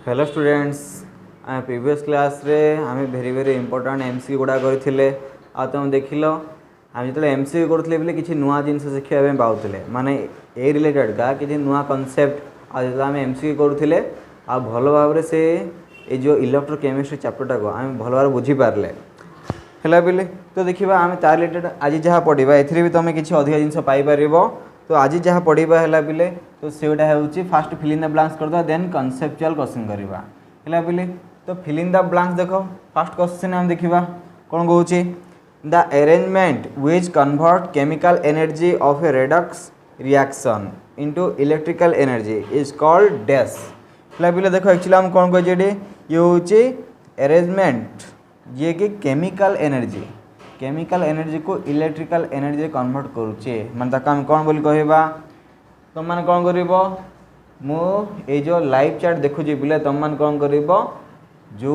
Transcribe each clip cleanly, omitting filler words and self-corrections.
Hello students previous class रे आम very important MC गुड़ा करते तुम देख लो आम जो एमसी करुले बोले किसी नुआ जिन शिखा पाते माने ए रिलेटेड का किसी नुआ कनसेप्ट आम एमसी करुले आ भल भाव से ये जो इलेक्ट्रोकेमिस्ट्री चैप्टर को आम भल भाव बुझीपारे है बोले तो देखा आम तार रिलेटेड आज जहाँ पढ़ा ए तुम किसी अधिक जिन पाइपर तो आज जहाँ पढ़ा है बोले तो सेटा हूँ first fill in the blanks करदे देन कनसेप्चुअल क्वेश्चन करवा है बोले तो फिल इन द ब्लांक्स देख फास्ट क्वेश्चन आम देखा कौन कहूँ the arrangement which convert chemical energy of a redox reaction into electrical energy is called dash है बोले देख एक्चुअली हम कौन कहे ये हूँ अरेंजमेंट ये कि केमिकल एनर्जी को इलेक्ट्रिकल एनर्जी कन्वर्ट करुचे माने ताका हम कौन बोली कहबा तुम मैंने कौन कर ये जो लाइव चैट देखुची बोले तुम मैंने कौन कर जो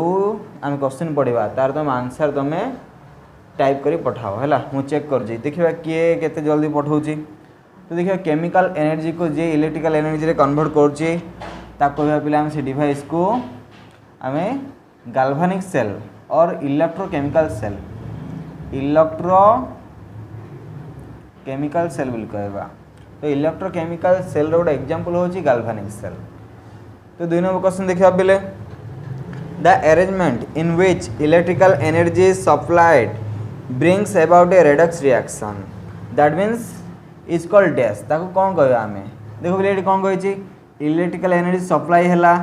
आम क्वेश्चन पढ़ा तार तुम आंसर तुम टाइप करी पठाओ है मुझे चेक कर देखा किए केते जल्दी पठाऊँगी तो देखिए केमिकल एनर्जी को जे इलेक्ट्रिकल एनर्जी रे कन्वर्ट करुचे कहवा पे से डिवाइस को आम गाल्वानिक सेल और इलेक्ट्रोकेमिकल सेल बोली कहवा तो इलेक्ट्रोकेमिकल सेल रोड एग्जांपल होची गाल्वानिक सेल। तो 2 नंबर क्वेश्चन देखिए बेले the arrangement in which electrical energy is supplied brings about a redox reaction that means is called dash ताको कौन कहबा आमे देखो बेले कौन कहिची इलेक्ट्रिकल एनर्जी सप्लाई हैला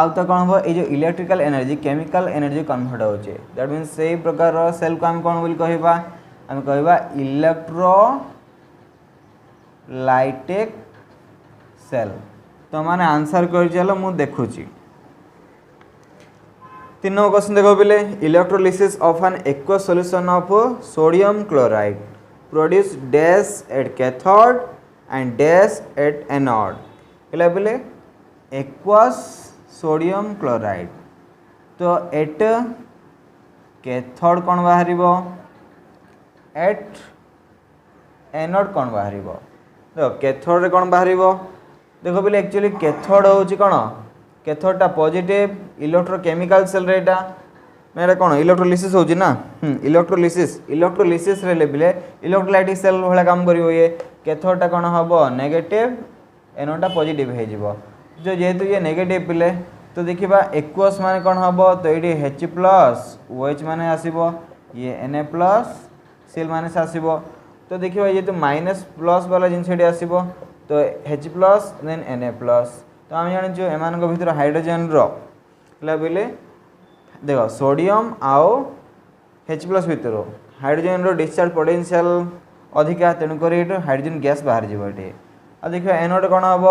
आउ तो कौन हम ये जो electrical energy chemical energy convert होचे दैट मीन्स से प्रकार सेल को आम कौन बोली कहबा आम कहबा इलेक्ट्रोलाइटिक सेल तो मैंने आंसर कर चलो मु देखुची 3 नंबर क्वेश्चन देखो बोले electrolysis of an aqueous solution of sodium chloride produce dash at cathode and dash at anode है बोले एक्वस सोडियम क्लोराइड तो एट कैथोड कौन बाहर एट एनोड कौन बाहर देखो कैथोड कौन बाहर देखो बोले एक्चुअली कैथोड हूँ कौन कैथोडटा पॉजिटिव इलेक्ट्रोकेमिकल सेल रेटा मेरा कौन इलेक्ट्रोलिसिस होची ना इलेक्ट्रोलिसिस रे बोले इलेक्ट्रोलाइटिक सेल भाया काम करिवो ये कैथोडटा कौन हम नेगेटिव एनोडटा पॉजिटिव हो जो जेहेतु ये नेगेटिव पिले तो देखा एक्वस माने कौन हम तो ये H प्लस OH माने आसीबो ये Na प्लस Cl माइनस आसीबो तो देखा ये तो माइनस प्लस वाला जिनस आसीबो तो H plus then Na plus तो आम जानी एम भर हाइड्रोजेन रा बोले देख सोडियम आउ H प्लस भर हाइड्रोजेन रो डिस्चार्ज पोटेंशियल अधिका तेणुक हाइड्रोजेन गैस बाहर जाए आ देखिए एनोड कौन हम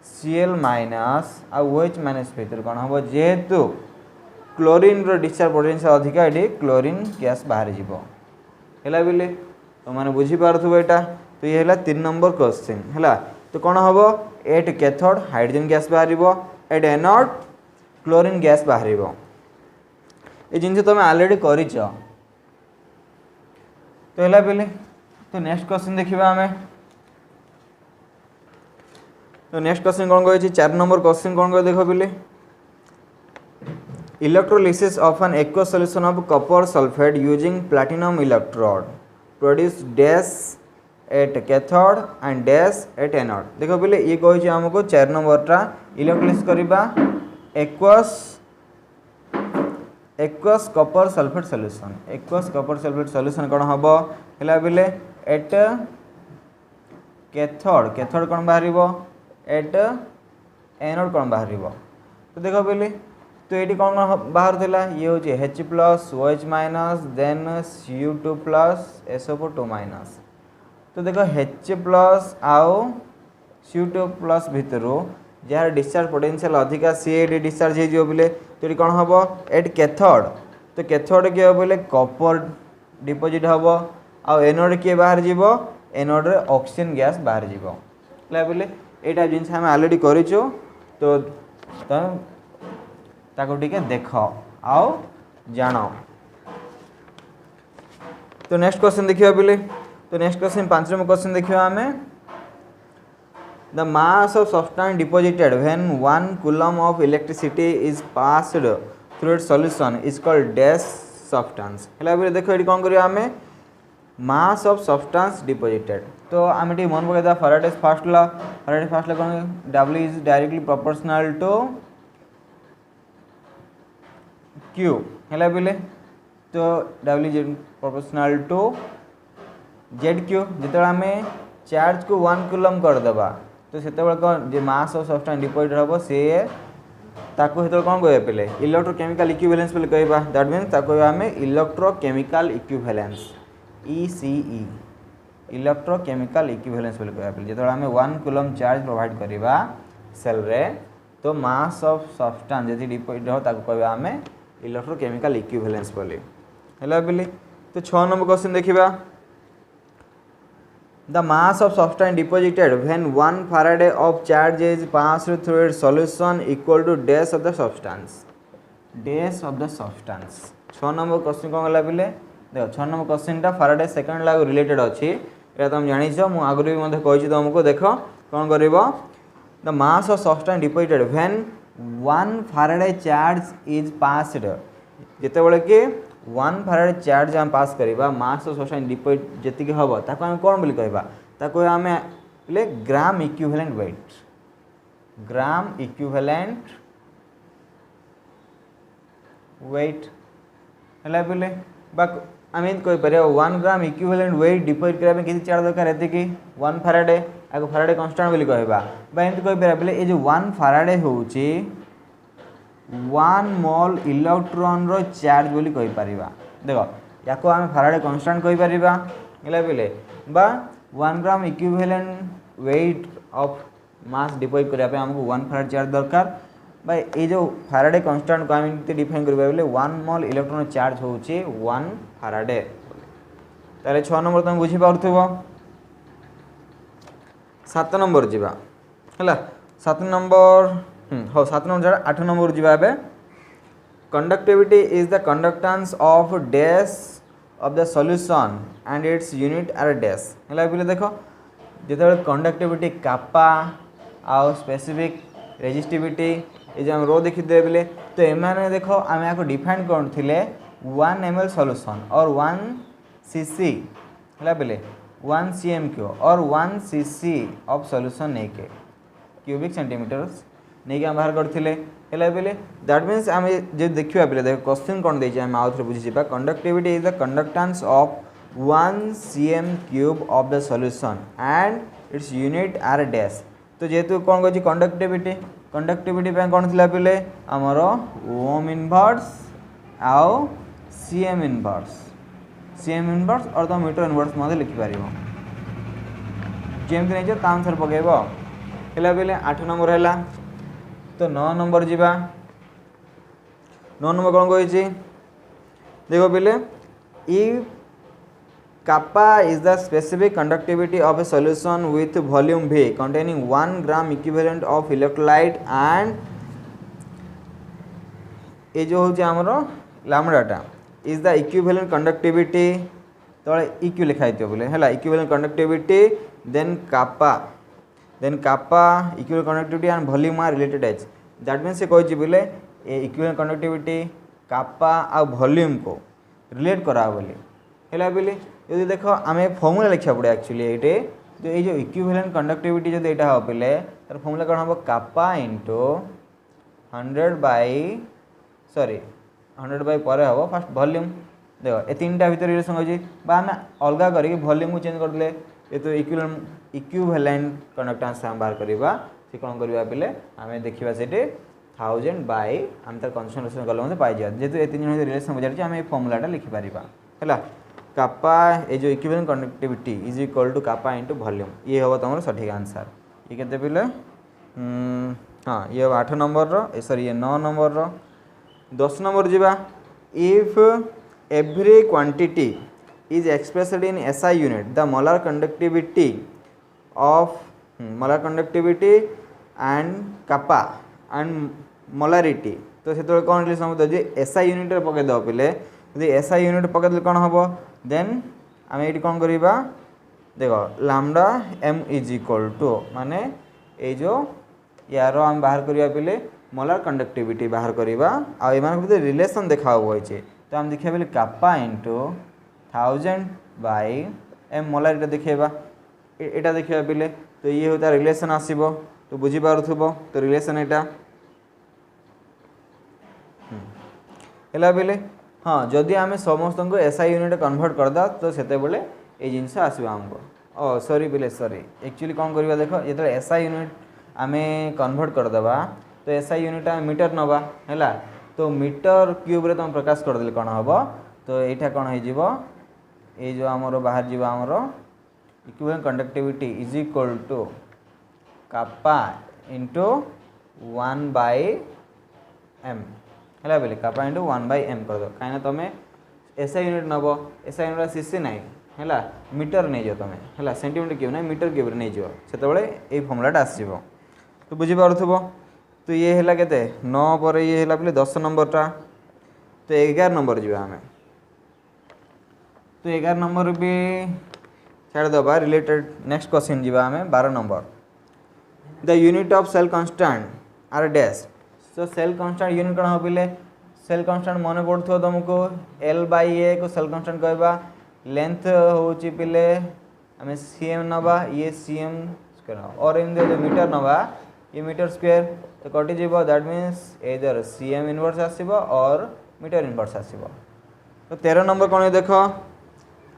Cl माइनस आ OH माइनस भर कौन हम जेहेतु क्लोरीन रो डिस्चार्ज पोटेंशियल अधिका ये क्लोरीन गैस बाहर है बोले तो मैंने बुझीपार यहाँ तो ये है 3 नंबर क्वेश्चन है तो कौन हम एट कैथोड हाइड्रोजन गैस बाहर एट एनोड क्लोरीन गैस बाहर ये जिन तुम ऑलरेडी कर तो है बोले तो नेक्स्ट क्वेश्चन देखा आम तो नेक्स्ट क्वेश्चन कौन कही 4 नंबर क्वेश्चन कौन कह देख बोले electrolysis of an aqueous solution of copper sulphate using platinum electrode produce dash at cathode and dash at anode देख बोले ये कही आमको 4 नंबरटा इलेक्ट्रोलिसिस करवा एक्वस कॉपर सल्फेट सॉल्यूशन कौन हम है बोले एट कैथोड कौन बाहर एट एनोड कौन बाहर तो देख बोले तो ये कौन बाहर था ये हूँ H plus OH minus then Cu2 plus SO4 minus तो देख H प्लस आउ Cu2 प्लस भितर जार डिस्चार्ज पोटेंशियल अधिका सी डिस्चार्ज हो बोले तो ये कौन हम एट कैथोड तो कैथोड किए बोले कॉपर डिपोजिट हम आउ एनोड किए बाहर एनोड रे ऑक्सीजन गैस बाहर है बोले यहाँ जिन आम ऑलरेडी करूँ तो ताको टिके देख आओ जान तो नेक्स्ट क्वेश्चन देखिए बोले तो नेक्स्ट क्वेश्चन 5 नंबर क्वेश्चन देखिए आम the mass of substance deposited when 1 coulomb of electricity is passed through it's solution is called dash substance. हला बेले देखो एटी कोन करिया हमें मास ऑफ सब्सटेंस डिपॉजिटेड। तो आम ये मन पकईदा Faraday's first law. Faraday's first law कौन W is directly proportional to Q है बोले तो W is proportional to ZQ। जो आम चार्ज को 1 कूलम करदेबा तो से कौन जो मास ऑफ सब्सटेंस डिपॉजिटेड हम सी ताको से कौन कह पे इलेक्ट्रोकेमिकल इक्विवेलेंस बोली कहबा। दैट मीन्स ताको आम electrochemical equivalence ECE electrochemical equivalence बोली कहबा। जो आम 1 कूलम चार्ज प्रोवाइड करवा सेल रे तो मास ऑफ सब्सटेंस जदि डिपॉजिट हो ताको कहबा आम इलेक्ट्रोकेमिकल इक्विवेलेंस बोली है बोली। तो 6 नंबर क्वेश्चन देखिबा the mass of substance deposited when 1 Faraday of charge is passed through its solution equal to dash of the substance dash of the substance। 6 number question कौन गला पिले देखो 6 नंबर क्वेश्चन टा फैराडे सेकंड लॉ रिलेटेड अच्छी एटा तुम जानिछ मु आगु भी मते कहि तुमको देखो कौन करिवो the mass of substance deposited when 1 Faraday charge is passed जेते बेले कि 1 Faraday चार्ज हम पास करिबा मास ऑफ सब्सटेंस डिपॉजिट जति के हबो ताको हम कोन बोली कहबा ताको हम ले gram equivalent weight gram equivalent weight हला बोले बा हम इन कोइ परिया 1 ग्राम इक्विवेलेंट वेट डिपॉजिट करबा किति चार्ज दरकार हेते कि 1 Faraday आको Faraday कांस्टेंट बोली कहबा बा एंत कोइ परिया बोले ए जो 1 Faraday होउची 1 मोल इलेक्ट्रॉन रो चार्ज बोली कहि परिबा। देखो याको आम Faraday कांस्टेंट कहि परिबा हला बोले बा 1 gram equivalent weight of mass deposit करिया पे हमको 1 Faraday चार्ज दरकार बा ए जो Faraday कांस्टेंट को हम इते डिफाइन करबा बोले 1 मोल इलेक्ट्रॉन चार्ज होउची 1 Faraday। ताले 6 नंबर तुम बुझी पारथुबो। 7 नंबर जीवा हला 7 नंबर हाँ 7 नंबर 8 नंबर जीवा बे conductivity is the conductance of dash of the solution and its unit are dash हला बोले देखो जेते कंडक्टिविटी कापा आउ स्पेसिफिक रेजिस्टिविटी ए जो हम रो देखि दे बोले तो एमाने देखो आम याको डिफाइन करथिले 1 ml सॉल्यूशन और 1 cc हला बोले 1 cm³ और 1 cc ऑफ सॉल्यूशन नहीं के क्यूबिक सेंटीमीटर्स नहीं कि हम बाहर करथिले हला बोले। दैट मीन्स आम जे देखिबा बोले देखो क्वेश्चन कोन देछि हम आउथरे बुझि जिबा conductivity is the conductance of 1 cm³ of the solution and its unit are dash. तो जेतु कोन कहछि कंडक्टिविटी पे कोन थिला बोले हमर ओम इनवर्स आओ cm इनवर्स और तो मीटर इनवर्स मध्ये लिखि पारिबो जेमति नै जे ताम सर पकेबो हला बोले। 8 नंबर हैला तो 9 नंबर जीवा 9 नंबर कौन कही देखो बोले if kappa is the specific conductivity of a solution with volume V containing 1 gram equivalent of electrolyte and ये जो होची हमरो लैम्डाटा is the equivalent conductivity तो EQ लिखा है बोले हैला equivalent conductivity then kappa equivalent conductivity and volume are related as that means से कहि बोले equivalent conductivity kappa और volume को रिलेट करा बोले हैला बोले। यदि देखो आम फॉर्मूला लिखा पड़े एक्चुअली ये तो ये जो इक्विवेलेंट कंडक्टिविटी जो यहाँ हम पे तार फॉर्मूला कौन हम कापा इंटू 100 बाई पर हम फास्ट वॉल्यूम देखो ये 3टा भर रिलेसन होगी आम अलग करके वॉल्यूम को चेंज करदे ये तो इक्विवेलेंट कंडक्टेंस हम बाहर करवा सी कौन करवा पे आम देखा से 1000 बाई आम तार कन्संट्रेशन कले मतलब पाई जेहतु ये 3 रिलेसन बुझाई आम ये फॉर्मूलाटा लिखिपर है कापा ये जो equivalent conductivity is equal to kappa into volume ये हम तुम सठिक आंसर ये केते पिले हाँ ये हम 8 नंबर सॉरी ये 9 नंबर 10 नंबर जीवा if every quantity is expressed in SI unit the molar conductivity and kappa and molarity तो से कौन रिलेसन होता है SI यूनिट पकईद पे यदि SI यूनिट पकईदे कौन हम देन आम ये कौन करवा देखो lambda m is equal to माने ये जो यार आम बाहर करवा पे मोलार कंडक्टिविटी बाहर करवा आगे रिलेसन देखा हुआ तो आम देखा बोले कापा इंटू 1000/m मोलार ये देखा यहाँ देखा पे तो ये होता रिलेसन आसब तो बुझीपारुव तो रिलेसन यहाँ है बेले हाँ जदि आम समस्त को एसआई यूनिट कन्वर्ट करदा तो से ये जिनस आसो आमको सॉरी बेले सॉरी एक्चुअली कौन करवा देख जो एसआई यूनिट आम कन्वर्ट करदे तो एसआई यूनिट आम मीटर नवा है तो मीटर क्यूब रे तुम प्रकाश करदे कौन हम तो यहाँ कौन हो ये जो आमर बाहर जीव आमर equivalent conductivity is equal to kappa into 1/m है बोले कापा इंटू 1/m कर दो कहीं तुम एसआई यूनिट नब एसआई यूनिट सीसी ना है मीटर नहीं जाओ तुम है सेंटीमीटर क्यूब ना मीटर क्यूब नहीं जाओ से ये फर्मुलाटा आसो तो बुझीपारुव तो ये है के 9 पर ये है बोले 10 नंबरटा तो 11 नंबर जी आम तो 11 नंबर भी छाड़दबा रिलेटेड नेक्स्ट क्वेश्चन जी आम 12 number the unit of cell constant are dash तो सेल कांस्टेंट यूनिट कौन हो सेल कांस्टेंट मन पड़ो तुमको L/A को सेल कांस्टेंट कहवा लेंथ हूँ पिले आम सीएम नवा ये सीएम स्क्वायर और एमती जो मीटर नवा ये मीटर स्क्वायर तो कटिज that means either cm inverse आसब और मीटर इनवर्स आसब तो 13 नंबर कौन देख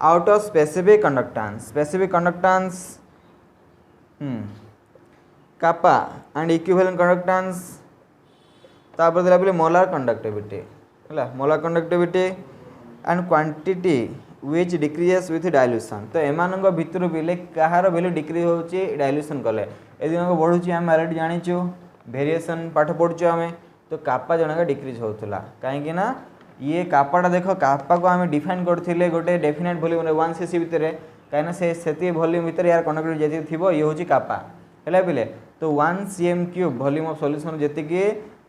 out of specific conductance kappa and equivalent conductance तापर दिला बोले मोलार कंडक्टिविटी है molar conductivity and quantity which decreases with dilution तो एमान भितर पिले कहार वैल्यू डिक्रीज होची डाइल्यूशन कले ए दिन बढ़ुची आम अलरेडी जानीचु वेरिएशन पाठ पढ़ुचु आम तो कापा जनक डिक्रीज होता कहीं ये कापाटा देख कापा को आम डिफाइन करते गोटे डेफिनेट वॉल्यूम 1 cc भितर कहीं से वॉल्यूम भितर यार कंडक्टिविटी जी थी ये हूँ कापा है पिले तो 1 cm³ वॉल्यूम ऑफ सॉल्यूशन जी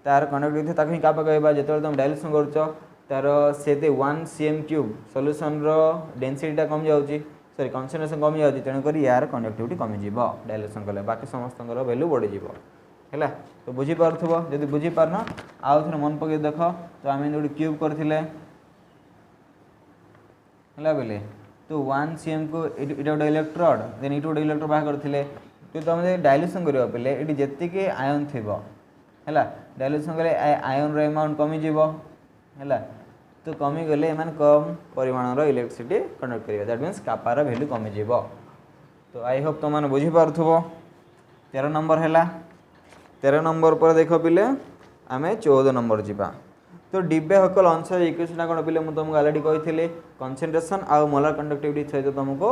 तार कंडक्टिविटी ताकि ही कापा कहवा जो तुम डाइल्यूशन कर तार से 1 cm³ सॉल्यूशन रो डेंसिटीटा कम जाऊँगी सॉरी कंसंट्रेशन कम जाऊँगी तेणुक यार कंडक्टिविटी कमिज डाइल्यूशन कले बाकी समस्त वैल्यू बढ़ीज है तो बुझीपारुव जब बुझीपारन आउ थे मन पकड़ देख तो आम गोटे क्यूब करते बोले तो 1 cm को ये गोटे इलेक्ट्रोड देन ये गोटे इलेक्ट्रोड बाहर करते तो तुम डाइल्यूशन करवा पे ये जी आयन थी है डाइल्यूशन कले आयन एमाउंट कमिज है तो कमी गले एम कम परिमाण इलेक्ट्रिसिटी कंडक्ट करेंगे दैट मीन्स कापार वैल्यू कमिज तो आई होप तुम मैंने बुझीपारुव 13 नंबर है 13 नंबर पर देख पिले आम 14 नंबर जावा तो डिब्बे हकल आंसर इक्वेशन कौन पिले मुझे तुमको अलरेडी कही कंसंट्रेशन आउ मोलार कंडक्टिविटी सहित तुमको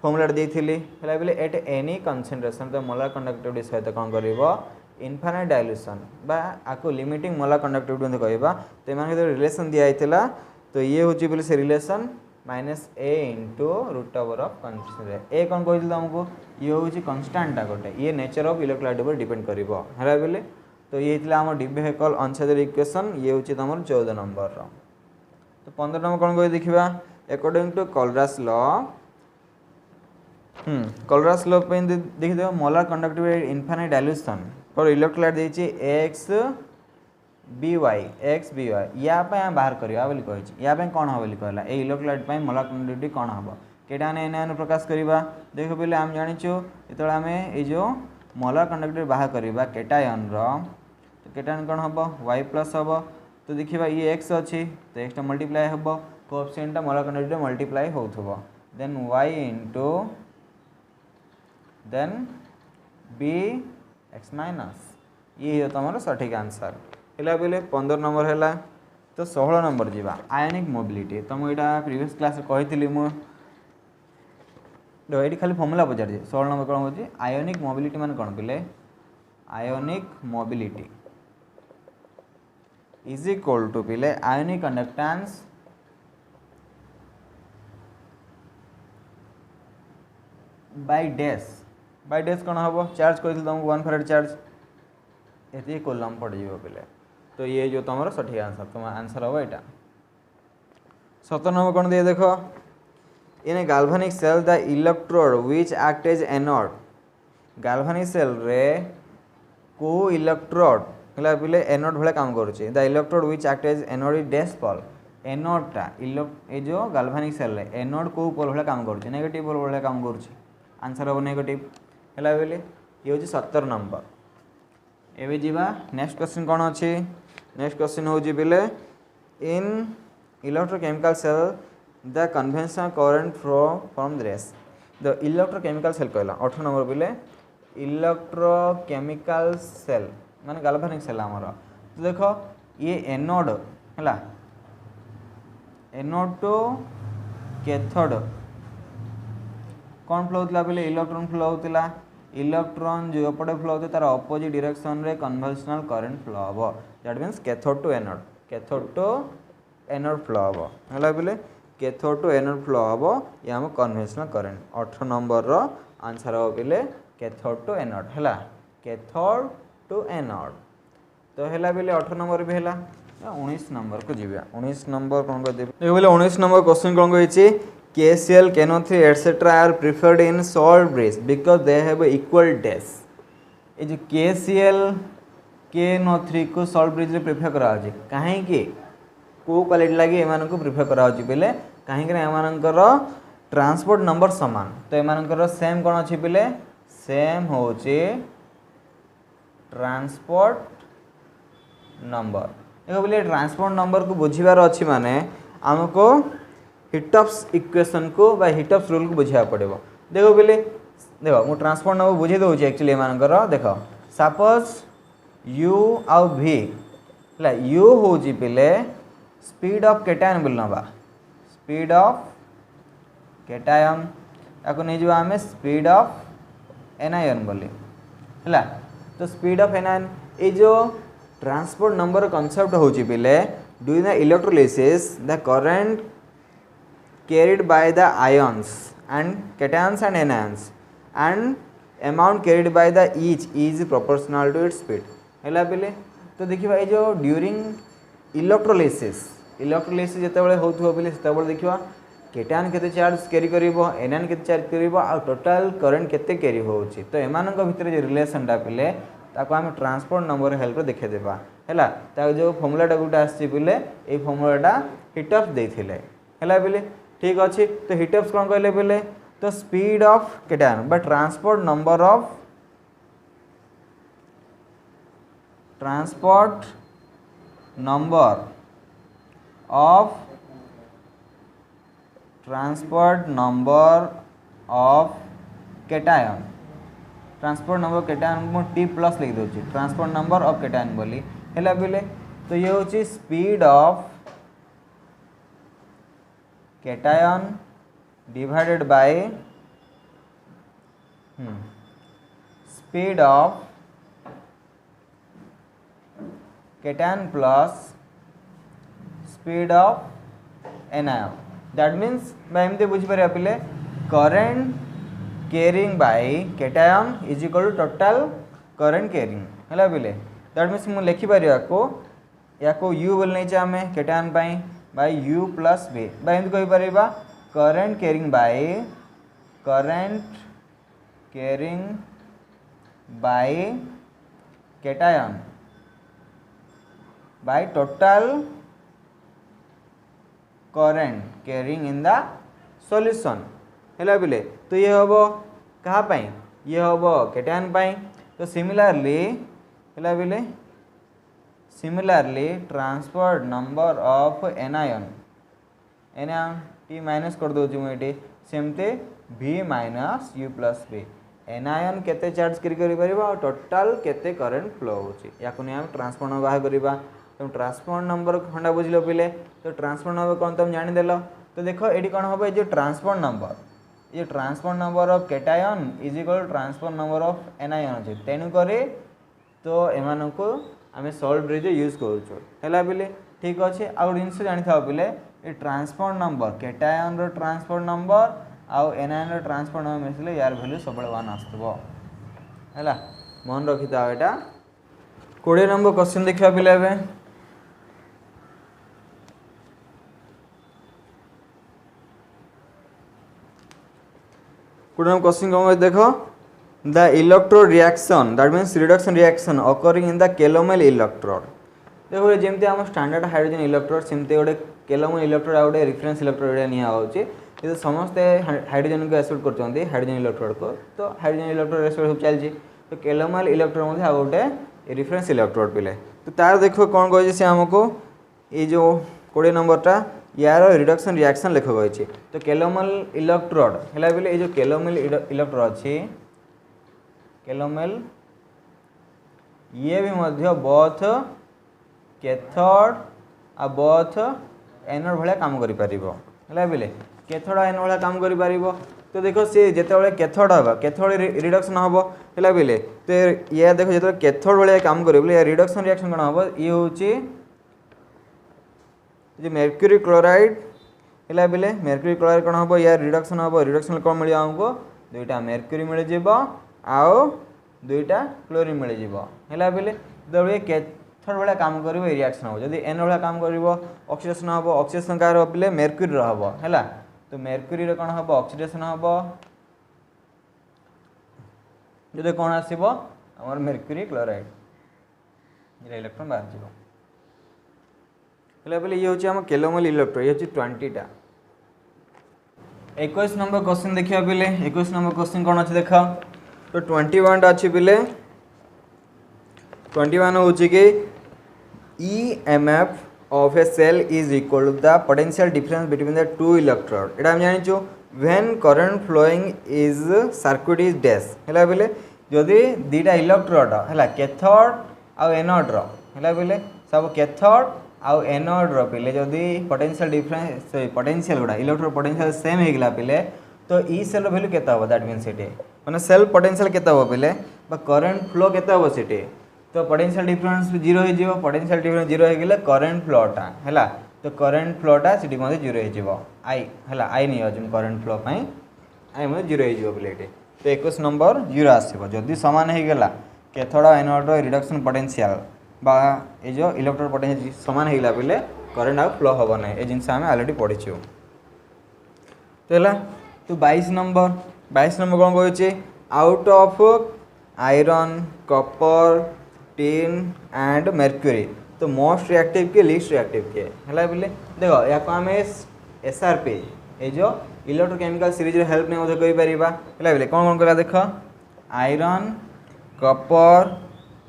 फॉर्मूला देती है बोले एट एनी कंसंट्रेशन तो मोलार कंडक्टिविटी सहित कौन कर इनफाइनाइट डाइल्यूशन बा आपको लिमिटिंग मोलार कंडक्टिविटी कहवा तो एम रिलेसन दिखाई तो ये हूँ बोले से relation -a into root over of concentration ए कौन कही तुमको ये हूँ कन्स्टांटा गोटे ये नेचर ऑफ इलेक्ट्रोलाइट पर डिपेंड कर बोले तो ये आम डिब्बे हेकल अनसाइजर इक्वेशन ये हूँ तुम 14 नंबर तो 15 नंबर कौन कह देखा अकॉर्डिंग टू कोलरास लॉ कोलरास लॉ देखिए molar conductivity infinite dilution for electrolyte देती एक्स बी वाई या बाहर करवा बोली कही या कौन हम बोली कहला ये इलेक्ट्रोलाइट मोलार कंडक्टिविटी कौन हम केटा एन प्रकाश करवा देख पे आम जाचु जो आम ये मोलार कंडक्टिविटी बाहर करवा केटायन तो केटायन कौन हम वाई प्लस हम तो देखा ये एक्स अच्छी तो एक्स मल्टीप्लाई हम कोएफिशिएंट मोलार कंडक्टिविटी मल्टीप्लाई हो then y into then b x minus ये तुम सठिक आंसर है बोले 15 नंबर है तो 16 नंबर जावा आयोनिक मोबिलिटी तुमको यहाँ प्रीवियस क्लास कही ये खाली फॉर्मूला पचार 16 नंबर कौन हो आयोनिक मोबिलिटी मान कौन पिले ionic mobility is equal to पिले आयोनिक कंडक्टेंस बाय डैश कौन हम चार्ज कर तुमको 1 फैराड चार्ज ये कोलम पड़ जाए पे तो ये जो तुम सठिक आंसर तुम आंसर हम यहाँ 17 नंबर कौन दिए देख in galvanic cell the electrode which act as anode galvanic cell रे को इलेक्ट्रोड है बोले एनोड भाई काम करुचे the electrode which act as anode is dash pole एनोडटा ये जो गाल्भानिक सेल एनोड को पोल भाई काम करुचे नेगेटिव पोल भाई काम करुचे आंसर हम नेगेटिव है बोले ये हूँ 17 नंबर। एवं जीवा नेक्स्ट क्वेश्चन कौन अच्छी नेक्स्ट क्वेश्चन हूँ बोले in electrochemical cell the conventional current flow from रेस द इलेक्ट्रोकेमिकल सेल कहला 18 नंबर बोले इलेक्ट्रोकेमिकल सेल माने गाल्भानिक सेल आमर तो देख ये एनोड है एनोड टू कैथोड कौन फ्लो होता बोले इलेक्ट्रॉन फ्लो होता इलेक्ट्रॉन जो एपटे फ्लो होता तार अपोजिट डायरेक्शन रे कन्वेंशनल करंट फ्लो हम that means cathode to anode flow हम है बोले कैथोड टू एनोड फ्लो हम ये हम कन्वेंशनल करंट 18 नंबर रो आंसर हम बोले कैथोड टू एनोड है कैथोड टू एनोड तो है बोले 18 नंबर भी है 19 नंबर को जी 19 नंबर कौन कर देखे बोले 19 नंबर क्वेश्चन कौन कही KCl KNO3 etc are preferred in salt bridge because they have equal dash ये जो KCl KNO3 को सॉल्ट ब्रिज रे प्रिफर करा कहीं को क्वालिटी लगे एमान को प्रिफर करा बेले कहीं एमानकर ट्रांसपोर्ट नंबर समान तो एमानकर सेम कौन अच्छी बेले सेम होचे ट्रांसपोर्ट नंबर देखो बोले ट्रांसपोर्ट नंबर को बुझीबार अच्छी माने आमको हिटअप्स इक्वेशन को बा हिटअप्स रूल को बुझा पड़ो देखो बोले देखो मु ट्रांसपोर्ट नंबर बुझे दूँ एक्चुअली एमानकर देख सपोज यू आउ भी है यू हूँ पे स्पीड ऑफ केटायन बोल ना स्पीड ऑफ केटायन या नहीं जो आम स्पीड ऑफ एनायन बोली है तो स्पीड ऑफ एनायन ये जो ट्रांसपोर्ट नंबर कॉन्सेप्ट होची पे doing the electrolysis the current carried by the ions and cations and anions and amount carried by the each is proportional to its speed है बोले तो देखिए ये जो ड्यूरिंग इलेक्ट्रोलिसिस जिते होता बोले से देखा केटायन केते चार्ज कैरी करिवो एनायन केते चार्ज करिवो आ टोटल करंट केते कैरी होउची तो एमानक भितर जो रिलेशनटा पे ताको आम ट्रांसपोर्ट नंबर हेल्प देखे देबा हैला ता जो फॉर्मूलाटा गुटा आछि बोले ए फॉर्मूलाटा हिटअप्स देथिले हैला बोले ठीक अच्छे तो हिटअप्स कौन कहले बोले तो speed of cation but transport number of cation transport number cation मु टी प्लस लिख दूँ ट्रांसपोर्ट नंबर ऑफ केटायन बोली है बोले तो ये हूँ speed of cation divided by speed of cation plus speed of anion that means एमती बुझीपर पे current carrying by cation is equal to total current carrying है बोले that means मुझे लिखिपार या u बोल नहीं आम cation by u plus v by एमती कही परिबा current carrying by cation by total current carrying in the solution है बोले तो ये हम क्या ये हम केटायन तो सिमिलरली है बोले Similarly, transport number of anion t minus कर दूँ मुझे सेमते v minus u plus v anion केते चार्ज करी टोटाल केते करंट फ्लो होची याकु नहीं हम ट्रांसपोर्ट नंबर बाहर करबा तो ट्रांसपोर्ट नंबर खंडा बुझलो पिले तो ट्रांसपोर्ट नंबर कौन तुम जानि देलो तो देखो एडी कौन हम जो transport number of cation is equal to transport number of anion अच्छे तेणु करे तो एमान को आम सॉल्ट ब्रिज यूज करूँ बोले ठीक अच्छे आउ जिनस जानी था बोले ये ट्रांसपोर्ट नंबर केटायन रो ट्रांसपोर्ट नंबर आउ एनायन रो ट्रांसपोर्ट नंबर मिसले यार वैल्यू सब 1 आसो है मन रखी था यहाँ 20 नंबर क्वेश्चन देखा पे 20 नंबर क्वेश्चन कौन देख the electrode reaction that means reduction reaction occurring in the calomel electrode. देखो जमी आम स्टैंडर्ड हाइड्रोजन इलेक्ट्रोड सेमती गोटे कैलोमेल इलेक्ट्रोड गोटे रिफरेन्स इलेक्ट्रोड निआची ये समस्ते हाइड्रोजन को एक्सेप्ट कर हाइड्रोजन इलेक्ट्रोड को तो हाइड्रोजन इलेक्ट्रोड एक्सेप्ट सब चलती तो कैलोमेल इलेक्ट्रोड आ गोटे रिफरेन्स इलेक्ट्रोड पिले तो तार देखो कौन कहे से आमको ये जो 20 नंबरटा यार रिडक्शन रिएक्शन लेख कही तो कैलोमेल इलेक्ट्रोड है बोले ये जो कैलोमेल इलेक्ट्रोड अच्छी कैलोमेल ये भी मध्य बोथ कैथोड आ बोथ एनोड भाया काम करें बोले कैथोड एनोड भाया काम करें तो देखो सी जिते कैथोड हम कैथोड रिडक्शन हम है बोले तो या देखो जो कैथोड भाया काम करे रिडक्शन रिएक्शन कौन हम ये हूँ जो मर्क्यूरी क्लोराइड है बोले मर्क्यूरी क्लोराइड कौन हम या रिडक्शन हम रिडक्शन कौन मिले आमको दुईटा मर्क्यूरी मिल आउ दुईटा क्लोरीन मिल है बोले जो कैथोड भाया काम कर रिएक्शन हम जब एनोड भाया काम कर ऑक्सीडेशन हम ऑक्सीडेशन कार बोले मर्क्यूरी हम है तो मर्क्यूरी कौन हम ऑक्सीडेशन हम जो कौन आसो आम मर्क्यूरी क्लोराइड इलेक्ट्रॉन बाहर जाए बोले ये हूँ आम कैलोमेल इलेक्ट्रोड ये हूँ 20टा 21 नंबर क्वेश्चन देखिए बोले 21 नंबर क्वेश्चन कौन अच्छे देख तो 21 अच्छी बोले 21 हूँ कि EMF of a cell is equal to the potential difference between the two electrode एटा हम जानिचु when current flowing is circuit is dash है बोले जदि दीटा इलेक्ट्रोड है कैथोड आ एनोड है बोले सब कैथोड आउ एनोड पिले जदि पोटेंशियल डिफरेंस पोटेंशियल गुड़ा इलेक्ट्रोड पोटेंशियल सेम होगा पिले तो ई सेल वैल्यू केते हो दैट मीन्स सेटे माने सेल पोटेंशियल केते हो पिले बा करंट फ्लो केते हो सेटे तो पोटेंशियल डिफरेंस 0 हो जिवो पोटेंशियल डिफरेंस 0 हो गेले करंट फ्लोटा हैला तो करंट फ्लोटा सिटी मध्ये 0 हो जिवो आई हैला आई नहीं अजम करंट फ्लो पई आई मध्ये 0 हो जिवो पिले एटे तो 21 नंबर 0 आसीबो जदि समान हो गेला कैथोड एनोड रिडक्शन पोटेंशियल बा ये जो इलेक्ट्रोड पोटेंशियल समान होगा बोले करंट आउ फ्लो हम ना ये जिनस आम अलरेडी पढ़ीचु तो है तो 22 नंबर कौन कहे out of iron copper tin and mercury तो मोस्ट रिएक्टिव के लीस्ट रिएक्टिव के है बोले देखो या आम SRP ये जो इलेक्ट्रोकेमिकल सीरीज हेल्प नहीं कहीपर है बोले कौन कौन करा देख आयरन कॉपर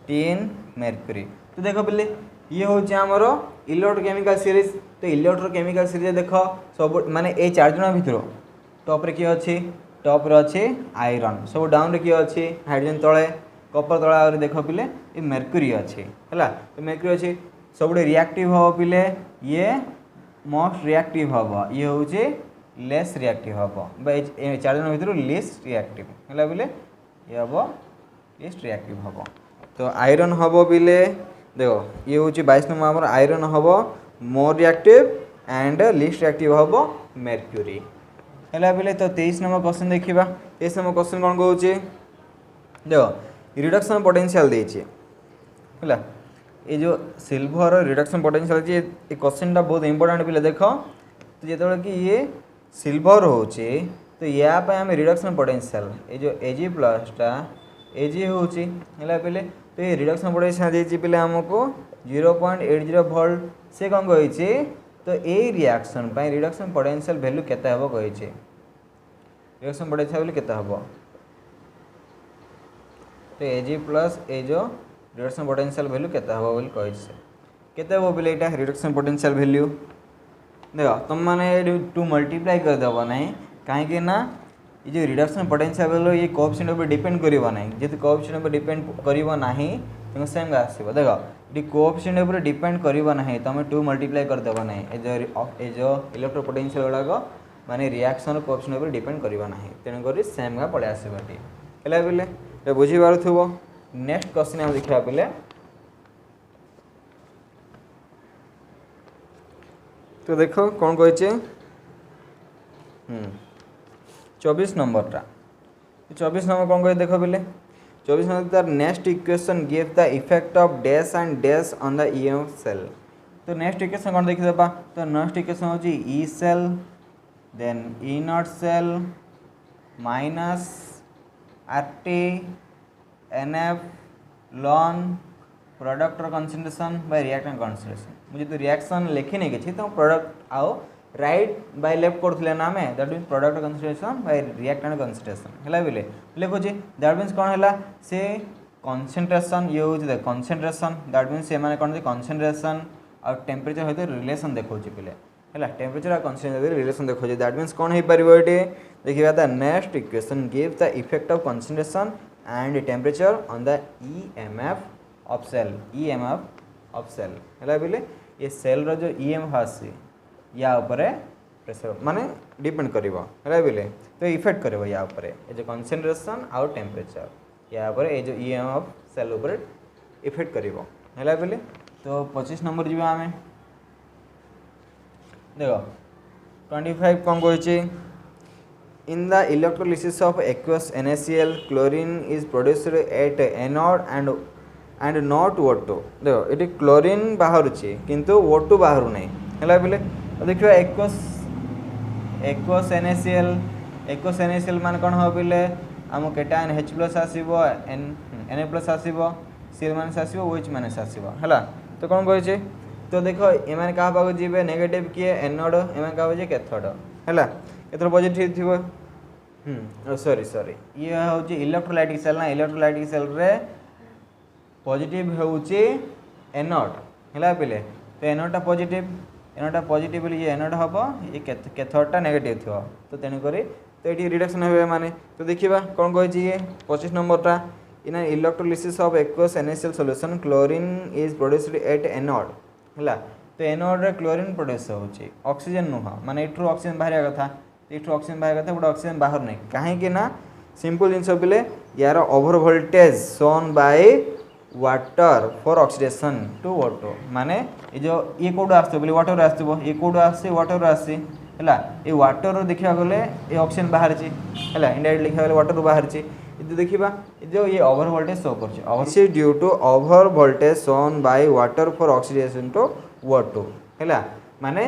टिन मर्क्यूरी तो देख बोले ये हूँ आमर इलेक्ट्रोकेमिकल सीरीज तो इलेक्ट्रोकेमिकल सीरीज देख सब माने ये 4 जन भितर टॉप रे किए अच्छी टॉप रे अच्छे आयरन सब डाउन रे किए अच्छी हाइड्रोजन तले कॉपर तले आ देख पिले ये मर्क्यूरी अच्छी है तो मर्क्यूरी अच्छी सब रिएक्टिव हम पिले ये मोस्ट रिएक्टिव हम ये हूँ लेस रिएक्टिव हम 4 जन भितर लीस्ट रिएक्टिव है बोले ये हम लीस्ट रिएक्टिव हम तो आयरन हम बिले देखो ये हूँ 22 नंबर आमर आयरन हम more reactive and least reactive हम मर्क्यूरी है बोले तो 23 नंबर क्वेश्चन देखा 23 नंबर क्वेश्चन कौन कहे देखो रिडक्शन पोटेंशियल देछे है ये जो सिल्वर रिडक्शन पोटेंशियल ये क्वेश्चन बहुत इंपोर्टेंट पिले देख तो जो कि ये सिल्वर हो तो या आम रिडक्शन पोटेंशियल ये जो Ag प्लसटा Ag होगा पे तो ये रिडक्शन पोटेंशियल देती पे आमको 0.80 वोल्ट से कौन कही तो ये रिएक्शन पे रिडक्शन पोटेंशियल वैल्यू केते हबो कही रिडक्शन पोटेंशियल वैल्यू केते हबो तो Ag प्लस ए जो रिडक्शन पोटेंशियल वैल्यू केते हबो बोली कही केते हबो बोले एटा रिडक्शन पोटेंशियल वैल्यू देखो तुम माने 2 मल्टीप्लाई कर देबो नहीं काहे ना ये जो रिडक्शन पोटेंशियल वैल्यू ये कोएफिशिएंट ऊपर डिपेंड करिवो नाही जेते कोएफिशिएंट ऊपर डिपेंड करिवो नाही तुम सेम का आसीबो देखो ये कोएफिशिएंट ऊपर डिपेंड करिवो नाही तुम 2 मल्टीप्लाई कर देबो नाही ए जो इलेक्ट्रो पोटेंशियल गुडाको माने रिएक्शन कोएफिशिएंट ऊपर डिपेंड करिवो नाही तेन करी सेम का पळे आसीबो टी हला बिले तो बुझी पारुथबो नेक्स्ट क्वेश्चन हम देखा बिले तो देखो कौन कहे 24 नंबरटा 24 नंबर कौन कहे देख बोले 24 नंबर तार next equation give the effect of dash and dash on the EMF cell तो नेक्स्ट इक्वेशन कौन देखि देबा तो नेक्स्ट इक्वेशन होची E cell then E naught cell minus RT nF ln product concentration by reactant concentration मुझे तो reaction लिखी नहीं कि तो प्रोडक्ट आओ राइट बाय लेफ्ट करथिले ना हमें that mean product concentration by reactant concentration हैला बिले लिखुची दैट मीन्स कोन हैला से कंसंट्रेशन ये होची द कंसंट्रेशन दैट मीन्स से माने कोन दे कंसंट्रेशन और टेम्परेचर होते रिलेशन देखौची पिले हैला टेम्परेचर और कंसंट्रेशन रिलेशन देखौची दैट मीन्स कोन हे परिबो एटे देखिबा the next equation give the effect of concentration and temperature on the EMF of cell EMF of cell हैला बिले ये सेल रो जो ईएमएफ आसी या ऊपर प्रेशर माने डिपेंड करिवो हैला बिले तो इफेक्ट करिवो या ऊपर ए जो कंसंट्रेशन और टेम्परेचर या ऊपर ए जो ईएमएफ सेल ऊपर इफेक्ट करिवो हैला बिले तो 25 नंबर जीवा हमें देखो 25 कौन कहिछि in the electrolysis of aqueous NaCl chlorine is produced at anode and not O2 देखो ये क्लोरीन बाहर किंतु O2 बाहर नहीं है बोले देखिए aqueous NaCl मान कौन हो बोले आम cation H+ आसीबो Na+ आसीबो Cl- आसीबो OH- आसीबो हैला तो कौन कहिछि तो देखो एमाने कहा पाको जीवे नेगेटिव किए एनोड एमाने कहा जे कैथोड हैला एथर पॉजिटिव थिबो सॉरी ये होची इलेक्ट्रोलाइटिक सेल ना इलेक्ट्रोलाइटिक सेल रे पॉजिटिव होची एनोड हैला पिले तो एनोडटा पॉजिटिव बोली ये एनोड हबो ये कैथोडटा नेगेटिव थिबो तो तेनु करी तो एटी रिडक्शन होबे माने तो देखिबा कोन कहिछि ये 25 नंबरटा in electrolysis of aqueous NaCl solution chlorine is produced at anode हैला तो एनोड रे क्लोरीन प्रोड्यूस होची ऑक्सीजन नुह माने एठु ऑक्सीजन बाहर कथा एठु ऑक्सीजन बाहर कथा गोटे ऑक्सीजन बाहर नहीं काहे कि ना सिंपल जिंस पिले यार over voltage shown by water for oxidation to O2 माने ये जो ये कोड आस्तो बोली वाटर आस्तो ये कोड आसी वाटर आसी हैला ये वाटर देखिया गले ये ऑक्सीजन बाहर छि हैला इनडायरेक्ट लिखा गले वाटर बाहर छि ये देखिबा जो ये ओवर वोल्टेज शो करछि this is due to over voltage shown by water for oxidation to O2 हैला माने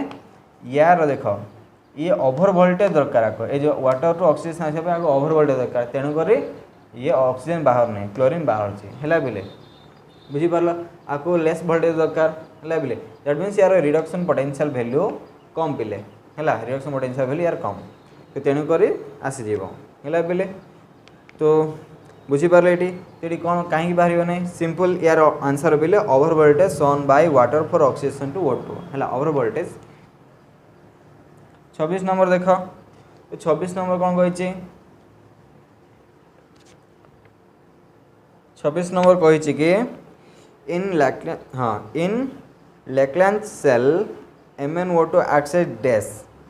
यार देखो ये ओवर वोल्टेज दरकार आको ए जो वाटर टू ऑक्सीजन आसे पे आको ओवर वोल्टेज दरकार तेनु करी ये ऑक्सीजन बाहर नहीं क्लोरीन बाहर छी हैला बिले बुझी परलो आको लेस वोल्टेज दरकार हैला बिले दैट मींस यार रिडक्शन पोटेंशियल वैल्यू कम पिले हैला रिडक्शन पोटेंशियल वैल्यू यार कम तो तेनु करी आसी जीवो हैला बिले तो बुझी परले एटी कौन कहीं बाहर नहीं सिंपल यार आंसर बिले over voltage shown by water for oxidation to O2 हैला ओवर वोल्टेज 26 नंबर देखो तो 26 नंबर कौन कहिछि 26 नंबर कहिछि कि in Leclanche cell MnO2 acts as dash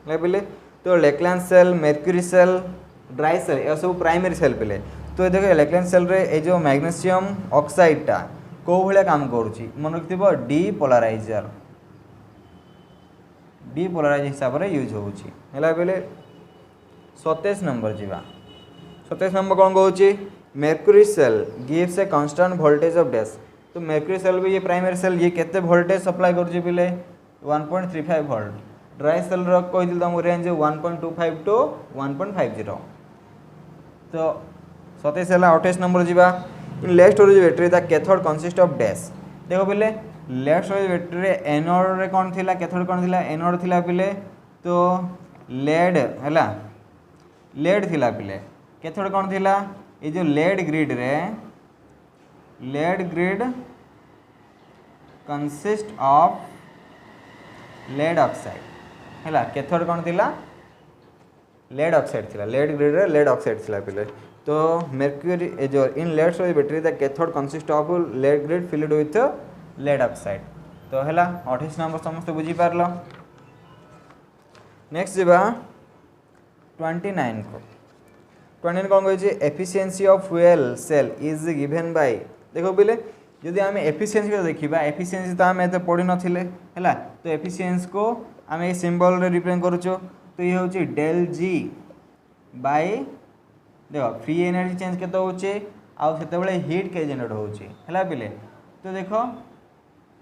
ले तो Leclanche cell mercury cell dry cell ये सब प्राइमरी सेल पिले तो देखो लैक्लांज सेल रे ए जो मैग्नीशियम ऑक्साइड टा को भले काम करूची मन रखिबो डीपोलराइजर हिसाब रे यूज होउची हैला बेले 27 नंबर जीवा 27 नंबर कौन कहूची mercury cell gives a constant voltage of dash तो मेर्क्यूरी सेल भी ये प्राइमरी सेल ये केते वोल्टेज सप्लाई करूची पिले 1.35 वोल्ट ड्राई सेल रो कहिदिल तम रेंज 1.25 टू 1.50 तो 27 हैला 28 नंबर जीवा in left storage battery the cathode consist of dash देखो पिले लेफ्ट स्टोरेज बैटरी रे एनोड रे कोन थिला कैथोड कोन थिला एनोड थिला पिले तो लेड हैला लेड थिला पिले कैथोड कोन थिला ये जो lead grid consist of lead oxide हैला कैथोड कोन थिला लेड ऑक्साइड थिला लेड ग्रिड रे लेड ऑक्साइड थिला पिले तो मेर्क्यूरी जो in lead storage battery the cathode consist of lead grid filled with lead oxide तो हैला 28 नंबर समस्त बुझी पारलो नेक्स्ट जीवा 29 को 29 कौन कहिछि efficiency of fuel cell is given by देखो बिले जदि आम एफिशिएंसी को देखिबा एफिशिएंसी तो आम एते पढि नथिले हैला तो एफिशिएंसी को आम ए सिंबल रे रिप्रेजेंट करूछो तो ये होछि डेल जी बाय देखो फ्री एनर्जी चेंज केते होछि आ सेते बेले हीट के जनरेट होछि हैला बिले तो देखो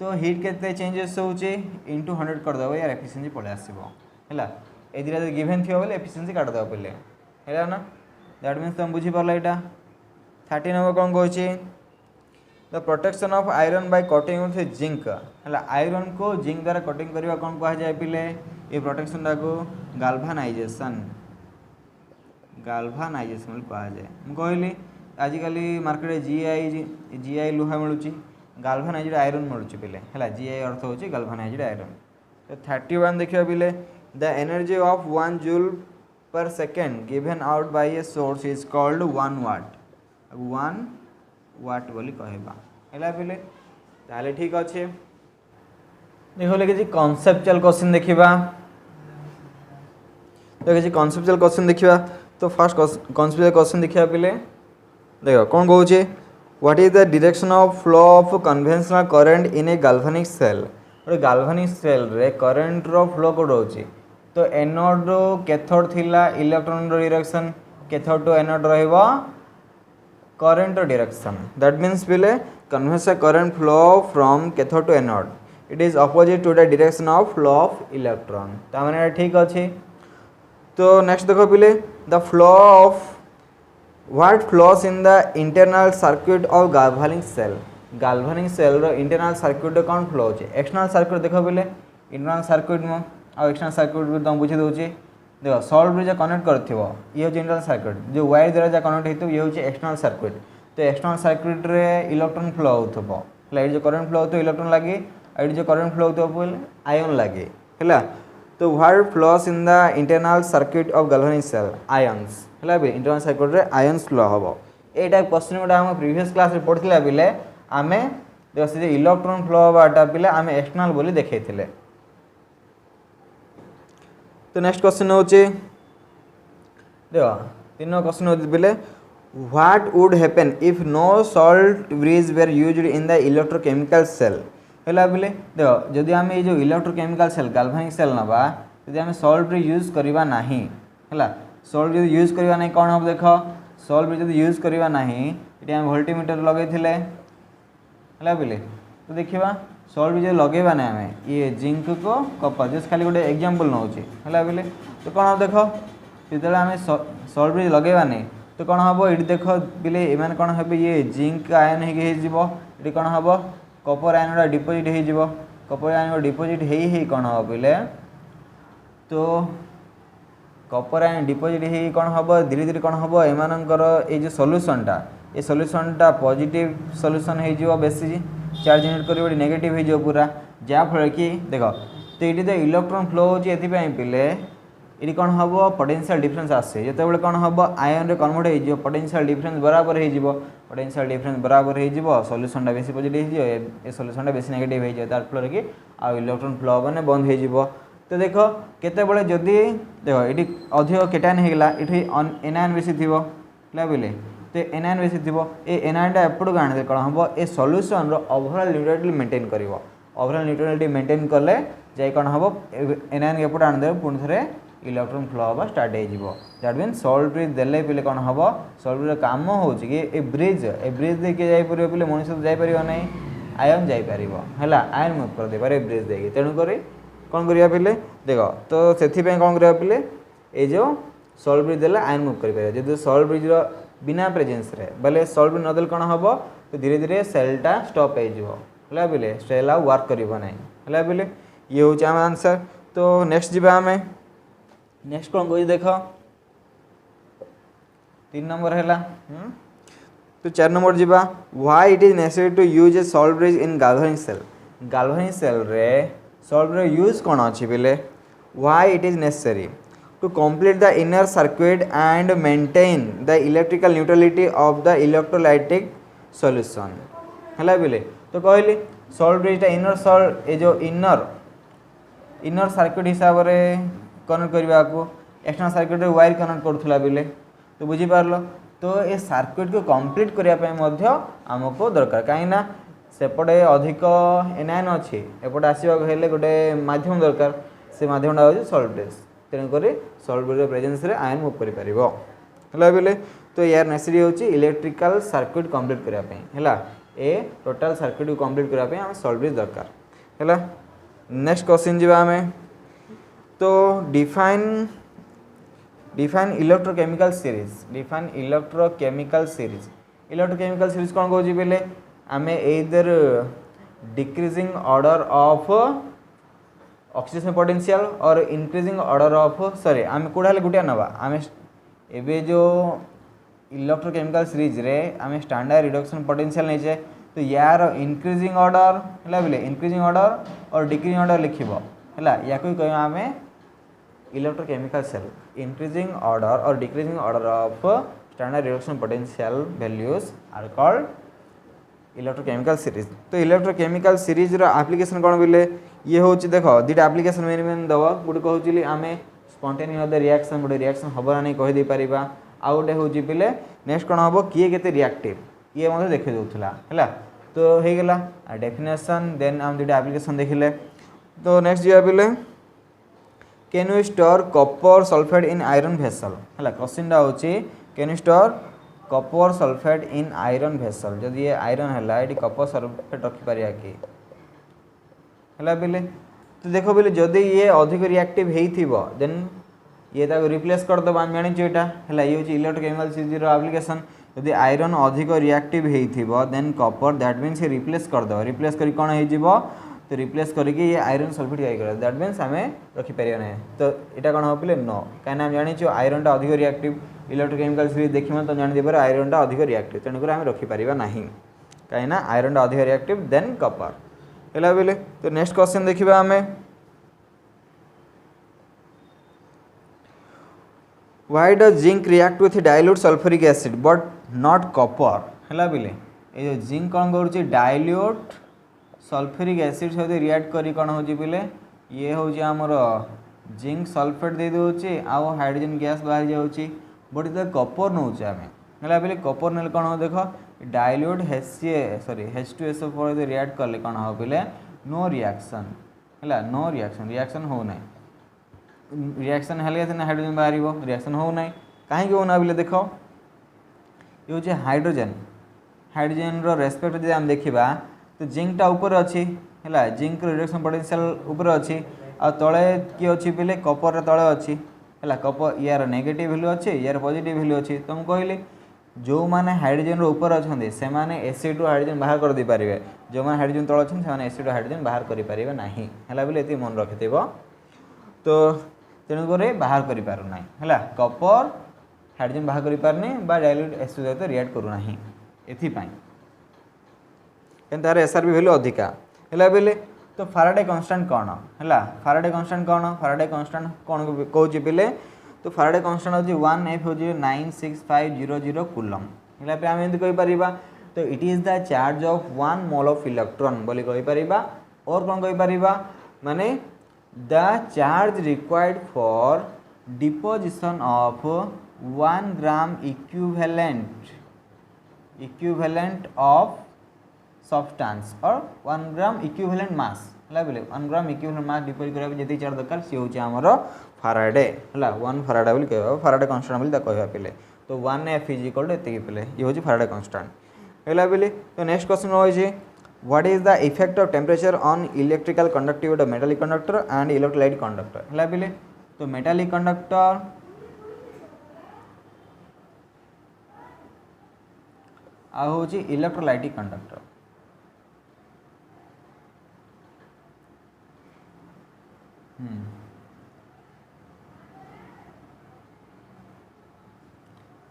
तो हीट केते चेंजेस होछि इनटू 100 कर दबो यार एफिशिएंसी पळे आसीबो हैला ए दिरा गिवन थियो बोले एफिशिएंसी काट दबो पहिले हैला ना दैट मींस तुम बुझी परला एटा 30 नंबर कौन कहूँ the protection of iron by cutting with zinc है आयरन को जिंक द्वारा कटिंग करवा कौन कह जाए पिले ये प्रोटेक्शन को गाल्भानाइजेशन गाल्भानाइजेशन कह जाए मुझे कहली आजिकल मार्केट जीआई लुहा मिलूँ गाल्भानाइज्ड आयरन मिलूँ पिले है जीआई अर्थ हो गाल्भानाइज्ड आयरन तो 31 देखिए पिले द एनर्जी ऑफ 1 जूल पर second given out by a source is called 1 वाट बोली कहबा है पिले ताले ठीक अच्छे देखो किसी कॉन्सेप्चुअल क्वेश्चन देखा तो किसी कॉन्सेप्चुअल क्वेश्चन देखा तो फर्स्ट कॉन्सेप्चुअल क्वेश्चन देखा पिले देखो कौन कहूँ what is the direction of flow of conventional current in a galvanic cell गोटे गाल्वानिक सेल रे करंट रो फ्लो कोड रोचे तो एनोड रो कैथोड थिला इलेक्ट्रॉन रो डायरेक्शन कैथोड टू एनोड रहइबो करंट रो डायरेक्शन दैट मीन्स पिले conventional current flow from cathode to anode it is opposite to the direction of flow of electron ता माने ठीक अच्छे तो नेक्स्ट देखो पिले the flow of what flows in the internal circuit of galvanic cell रो internal circuit कौन flow होचे एक्सटर्नल सर्किट देखो बोले इंटरनल सर्किट मो आ एक्सटर्नल सर्किट तुम बुझे दूचे देखो सॉल्ट रे कनेक्ट करथिबो ये होचे इंटरनल सर्किट जो वायर द्वारा जा कनेक्ट हेतु ये होचे एक्सटर्नल सर्किट तो एक्सटर्नल सर्किट रे इलेक्ट्रॉन फ्लो होथबो हला ये जो करंट फ्लो होतो इलेक्ट्रॉन लागे आ ये जो करंट फ्लो होतो बोले आयन लागे हला तो what flows in the internal circuit of galvanic cell ions हला बे इंटरनल सर्किट रे आयन्स फ्लो हबो एटा क्वेश्चन गोटा हम प्रीवियस क्लास रे पढ़थिला बिले आमे देखो से इलेक्ट्रॉन फ्लो हबाटा पिले आमे एक्सटर्नल बोली देखैथिले तो नेक्स्ट क्वेश्चन होचे देखो तीनो क्वेश्चन होते बिले what would happen if no salt bridge were used in the electrochemical cell हला बिले देखो जदि आमे ये जो इलेक्ट्रोकेमिकल सेल गाल्वानिक सेल नबा जदि आमे सॉल्ट ब्रिज यूज करबा नाही हला सॉल्ट ब्रिज यूज करबा नाही कोन हम देखो सॉल्ट ब्रिज जदि यूज करबा नाही एटी हम वोल्टमीटर लगैथिले हला बिले तो देखिबा सॉल्ट ब्रिज लगेबा ना आमे ये जिंक को कपर जस्ट खाली गोटे एग्जांपल नउची हला बिले तो कोन हम देखो जदि आमे सॉल्ट ब्रिज लगेबा नहीं तो कौन हम ये देख बिले एमान कौन हे ये जिंक आयन होती कौन हम कपर आयन डिपोजिट हो कपर आयन डिपोजिट हो कौन हम बिले तो कपर आयन डिपोजिट हो कौन हम धीरे धीरे कौन हम एमानकर ये जो सॉल्यूशनटा ये सॉल्यूशनटा पॉजिटिव सॉल्यूशन हो बेसी चार्ज यूनिट कर नेगेटिव हो पूरा जहाँफल कि देख तो ये तो इलेक्ट्रॉन फ्लो होती पिले ये कौन हम पोटेंशियल डिफरेंस आसे जो कौन हम आयन रे कन्वर्ट हो पोटेंशियल डिफरेंस बराबर हो पोटेंशियल डिफरेंस बराबर हो सॉल्यूशनटा बेसी पॉजिटिव हो ये सॉल्यूशनटा बेसी नेगेटिव हो तार फल कि आ इलेक्ट्रॉन फ्लो मैंने बंद हो तो देख केतबले जदि देख ये अधिक केटायन होगा ये एनायन बेसी थी बुझे तो एनायन बेसी थी ये एनायनटा एपट को आने कौन हम ये सॉल्यूशन ओवरऑल न्यूट्रलिटी मेंटेन कर ओवरऑल न्यूट्रलिटी मेंटेन कले जाए कौन हम एनायन एपट आने पुणी थे इलेक्ट्रॉन फ्लो हवा स्टार्ट हो दैट मीन सॉल्ट ब्रिज देले पिले कौन हम सॉल्ट ब्रिज काम हो कि ब्रिज देखिए जापर पिले मनुष्य तो जापर ना आयन जापर है आयन मुव कर दे पारे ब्रिज देखिए तेणुक कौन करा पिले देख तो से कौन करा पिले ये जो सॉल्ट ब्रिज देले आयन मुव कर जो सॉल्ट ब्रिज बिना प्रेजेंस रे बोले सॉल्ट ब्रिज नदेले कौन हम तो धीरे धीरे सेलटा स्टॉप हो पिले सेल आ वर्क करना है पिले ये हूँ आम आंसर तो नेक्स्ट जी आम नेक्स्ट कौन कह देख 3 नंबर है तो 4 नंबर जीवा why it is necessary to use a salt bridge in galvanic cell रे सॉल्ट ब्रिज यूज कौन अच्छी बोले why it is necessary to complete the inner circuit and maintain the electrical neutrality of the electrolytic solution है बोले तो कहली salt bridge inner salt ये जो इनर सर्किट हिसाब से कनेक्ट करने को एक्सटर्नल सर्किट वायर कनेक्ट करूला बेले तो बुझीपार तो ये सर्किट को कंप्लीट करने आमको दरकार कहीं सेपटे अधिक एनायन अच्छी एपटे आसवाक गोटे मध्यम दरकार से मध्यमटा हूँ सॉल्ट ब्रिज तेणुक सॉल्ट ब्रिज प्रेजेंस रे आयन मुव कर बेले तो यार नेसेसरी होची इलेक्ट्रिकल सर्किट कंप्लीट करने ए टोटल सर्किट को कंप्लीट करने आम सॉल्ट ब्रिज दरकार है नेक्स्ट क्वेश्चन जी आम तो define electrochemical series electrochemical series कौन कहूँ बोले आम either decreasing order of oxidation potential और इंक्रीजिंग ऑर्डर ऑफ सॉरी आम कौड़ा गोटे नवा आम एबे जो इलेक्ट्रोकेमिकल सीरीज रे आम स्टैंडर्ड रिडक्शन पोटेंशियल नहीं तो यार इंक्रीजिंग ऑर्डर है बोले इंक्रीजिंग ऑर्डर और डिक्रीजिंग ऑर्डर लिखिबो है या कह आम इलेक्ट्रोकेमिकल सेल इंक्रीजिंग ऑर्डर और decreasing order of standard reduction potential values are called electrochemical series. तो इलेक्ट्रोकेमिकल सीरीज रो एप्लीकेशन कौन बोले ये हूँ देख दुटा एप्लीकेशन मेन मेन दब गोटे कहूँ आम स्पॉन्टेनियस रिएक्शन गोटे रिएक्शन हम ना नहीं कहीदे पार आउ गोटे हूँ बोले नेक्स्ट कौन हम किए केते रिएक्टिव ये मतलब देखी दूसरा है तो हो गला डेफिनेशन देन आम दुटा एप्लीकेशन देखिले। तो नेक्स्ट जी बोले can you store copper sulphate in iron vessel है क्वेश्चन हूँ can you store copper sulphate in iron vessel जदि ये आयरन है ये कॉपर सल्फेट रखिपर कि है बोले तो देख बोले जदि ये अधिक रिएक्टिव हो देन ये रिप्लेस करदे आम जानी यहाँ है ये हूँ इलेक्ट्रोकेमिकल सीरीज एप्लीकेशन जदि आयरन अधिक रिएक्टिव हो देन कॉपर दैट मीन्स ये रिप्लेस करदे रिप्लेस कर कौन हो तो रिप्लेस करके ये आयरन सल्फेट क्या दैट मीन्स आम रखिपर ना तो यहाँ कौन हम बोले नो कहीं जानी आयरन टा अधिक रिएक्टिव इलेक्ट्रोकेमिकल सीरीज देखिए तो जान आयरन टा अधिक रिएक्टिव तेणुकर आम रखिपर ना कहीं आयरन टा अधिक रिएक्टिव देन कॉपर है बोले। तो नेक्स्ट क्वेश्चन देखिए आम why does zinc react with dilute sulphuric acid but not copper है बोले ये जो जिंक कौन कर डाइल्यूट सल्फ्यूरिक एसिड सहित रिएक्ट करी कौन हो बोले ये हूँ आमर जिंक सल्फेट दे दूचे आउ हाइड्रोजन गैस बाहर जाऊँगी बट इतना कॉपर नौचे आम है बोले कॉपर ने कौन हो देख डाइल्यूट H2SO4 रिएक्ट कले कौन हो बोले नो रिएक्शन है नो रिएक्शन रिएक्शन हो ना रिएक्शन हेल्ले सिना हाइड्रोजन बाहर रिएक्शन हो ना कहीं होना बोले देख ये हूँ हाइड्रोजन हाइड्रोजन रेस्पेक्ट जब आम देखा तो जिंक टा ऊपर अच्छी है जिंक रिडक्शन पोटेंशियल ऊपर अच्छी आ तले किए अच्छी बोले कॉपर तले अच्छी है कॉपर यार नेगेटिव वैल्यू अच्छे यार पॉजिटिव वैल्यू अच्छी तो मुझे कहली जो मैंने हाइड्रोजन ऊपर अच्छा से एसिड हाइड्रोजन बाहर कर दे पारे जो मैंने हाइड्रोजन तल अच्छा से एसिड हाइड्रोजन बाहर करें ना है बोले ये मन रखि तो तेणुक बाहर करना है कॉपर हाइड्रोजन बाहर करें डाइल्यूट एसिड सहित रिएक्ट करूना एपाई तार एसआरपी वैल्यू अधिका है बोले तो फाराडे कांस्टेंट कौन है फाराडे कांस्टेंट कौन कौन बोले तो फाराडे कांस्टेंट हूँ 1F हूँ 96500 कूलम है आम एमती कहीपर तो it is the charge of 1 mole of electron बोली कहीपर और कौन कहीपर माने the charge required for deposition of 1 gram equivalent of substance और 1 ग्राम इक्विवेलेंट मास है बोले 1 ग्राम इक्विवेलेंट मास डिपोजिट करने जी चार्ज दरकार सी हूँ आमर फाराडे है 1 फाराडे बोली कह फाराडे कांस्टेंट बोली कह पे तो 1F इज इक्वल टू एतिक पे ये हूँ फाराडे कांस्टेंट है बोले। तो नेक्स्ट क्वेश्चन रही what is the effect of temperature on electrical conductivity of metallic conductor and electrolyte conductor है बोले तो मेटालिक कंडक्टर आ हूँ इलेक्ट्रोलाइटिक कंडक्टर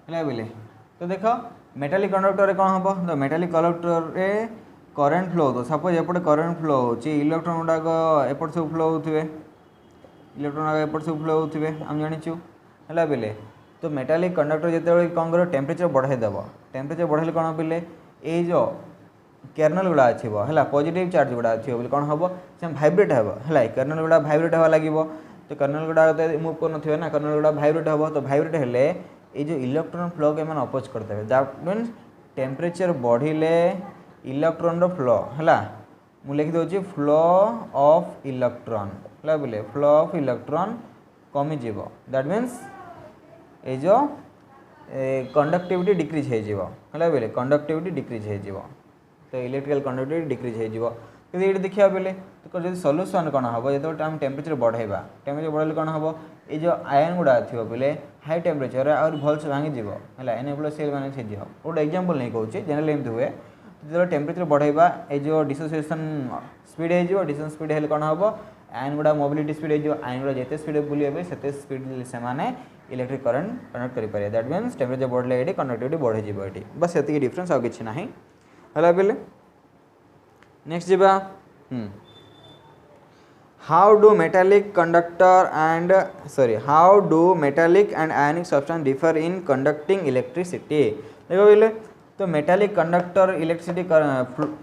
है बोले तो देख मेटालिक कंडक्टर कौन हम तो मेटालिक कंडक्टर रे करेन्ट फ्लो हो सपोज एपटे करेन्ट फ्लो हो इलेक्ट्रॉन गुड़ाक एपट सब फ्लो होते इलेक्ट्रॉन गुड़ाक एपट सब फ्लो होते आम जाचु है बोले तो मेटालिक कंडक्टर जिते कौन कर टेम्परेचर बढ़ाईदेव टेम्परेचर बढ़ाइले कौन बोले ये जो कर्नल गुड़ा अच्छी है पॉजिटिव चार्ज गुड़ा अच्छी बोले कौन हम से भाइब्रेट है कर्नल गुड़ा भाइब्रेट हवा लगे तो कर्नल गुड़ा मुव कर ना कर्नल गुड़ा भाइब्रेट हम तो भाइब्रेट हेले ये जो इलेक्ट्रॉन फ्लो के मैंने अपोज करते दैट मीन्स टेम्परेचर बढ़िले इलेक्ट्रॉन रो फ्लो है मुझे लिखि दूसरी फ्लो ऑफ इलेक्ट्रॉन है बोले फ्लो ऑफ इलेक्ट्रॉन कमिज दैट मीन्स ये जो कंडक्टिविटी डिक्रीज है बोले कंडक्टिविटी डिक्रीज हो तो इलेक्ट्रिकल कंडक्टिविटी डिक्रीज हो कि ये देखा बेले तो जो सल्यूशन कौन हम जो आम टेम्परेचर बढ़ेगा टेम्परेचर बढ़े कौन हम ये जो आयन गुड़ा थी बोले हाई टेम्परेचर और भल से भांगी जीव है एनेबल सेल मैंने से गोटे एग्जांपल नहीं कहूँ जनरल एमती हुए जो टेम्परेचर बढ़ेगा ये जो डिसोसिएशन स्पीड हो डिसोसिएशन स्पीड है कौन हम आयन गुड़ा मोबिलिटी स्पीड हो आयन गुड़ा जिते स्पीड बुले से स्पीड से इलेक्ट्रिक करंट कंडक्ट करें दैट मीन्स टेम्परेचर बढ़ले ये कंडक्टिविटी बढ़े ये बस ये डिफरेंस आउ कि ना है बेले नेक्स्ट जीवा how do metallic and ionic substance differ in conducting electricity देखो बोले तो मेटालिक कंडक्टर इलेक्ट्रिसिटी